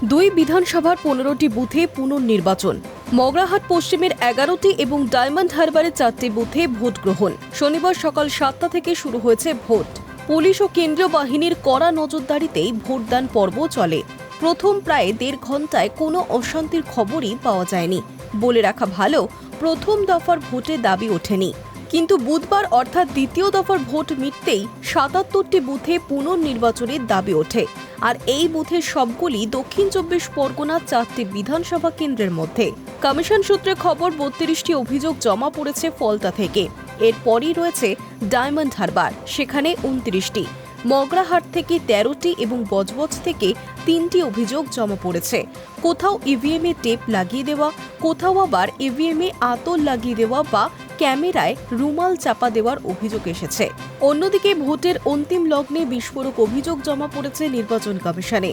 দুই বিধানসভার 15টি বুথে পুনর্নির্বাচন। মগরাহাট পশ্চিমের 11টি এবং ডায়মন্ড হারবারের 4টি বুথে ভোট গ্রহণ। শনিবার সকাল 7টা থেকে শুরু হয়েছে ভোট। পুলিশ ও কেন্দ্রীয় বাহিনীর কড়া নজরদারিতেই ভোটদান পর্ব চলে। প্রথম প্রায় 1.5 ঘন্টায় কোনো অশান্তির খবরই পাওয়া যায়নি। বলে রাখা ভালো, প্রথম দফার ভোটে দাবি ওঠেনি, কিন্তু বুধবার অর্থাৎ দ্বিতীয় দফার ভোট মিটতেই 77টি বুথে পুনর্নির্বাচনের দাবি ওঠে। আর এই বুথের সবগুলি দক্ষিণ 24 পরগনার 4টি বিধানসভা কেন্দ্রের মধ্যে। কমিশন সূত্রে খবর, 32টি অভিযোগ জমা পড়েছে ফলতা থেকে। এরপরই রয়েছে ডায়মন্ড হারবার, সেখানে 29টি। মগরাহাট থেকে 13টি এবং বজবজ থেকে 3টি অভিযোগ জমা পড়েছে। কোথাও ইভিএমে টেপ লাগিয়ে দেওয়া, কোথাও আবার ইভিএমে আতর লাগিয়ে দেওয়া বা ক্যামেরায় রুমাল চাপা দেওয়ার অভিযোগ এসেছে। অন্যদিকে ভোটের অন্তিম লগ্নে বিস্ফোরক অভিযোগ জমা পড়েছে নির্বাচন কমিশনে।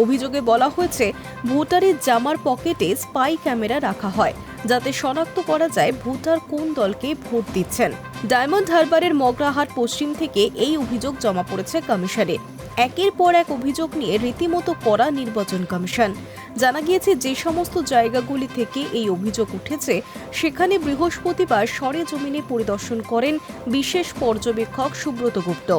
অভিযোগে বলা হয়েছে, ভোটারের জামার পকেটে স্পাই ক্যামেরা রাখা হয়, যাতে শনাক্ত করা যায় ভোটার কোন দলকে ভোট দিচ্ছেন। ডায়মন্ড হারবারের মগরাহাট পশ্চিম থেকে এই অভিযোগ জমা পড়েছে কমিশনে। একের পর এক অভিযোগ নিয়ে রীতিমতো কড়া নির্বাচন কমিশন। জানা গিয়েছে, যে সমস্ত জায়গাগুলি থেকে এই অভিযোগ উঠেছে সেখানে বৃহস্পতিবার সরেজমিনে পরিদর্শন করেন বিশেষ পর্যবেক্ষক সুব্রত গুপ্ত।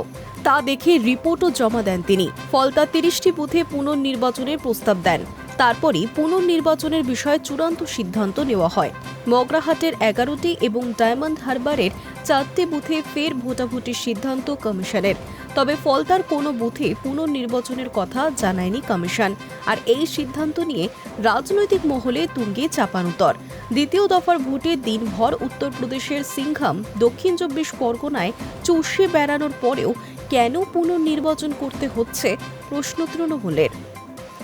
তা দেখে রিপোর্টও জমা দেন তিনি। ফলতা 30টি বুথে পুনর্নির্বাচনের প্রস্তাব দেন। তারপরই পুনর্নির্বাচনের বিষয়ে চূড়ান্ত সিদ্ধান্ত নেওয়া হয়। মগরাহাটের 11টি এবং ডায়মন্ড হারবারের 4টি বুথে ফের ভোটাভুটির সিদ্ধান্ত কমিশনের। তবে ফলতার কোনো বুথে পুনর্নির্বাচনের কথা জানায়নি কমিশন। আর এই সিদ্ধান্ত নিয়ে রাজনৈতিক মহলে তুঙ্গে চাপানুতর। দ্বিতীয় দফার ভোটে দিনভর উত্তরপ্রদেশের সিংঘাম, দক্ষিণ 24 পরগনায় চষে বেড়ানোর পরেও কেন পুনর্নির্বাচন করতে হচ্ছে প্রশ্ন তৃণমূলের।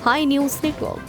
Hi news network.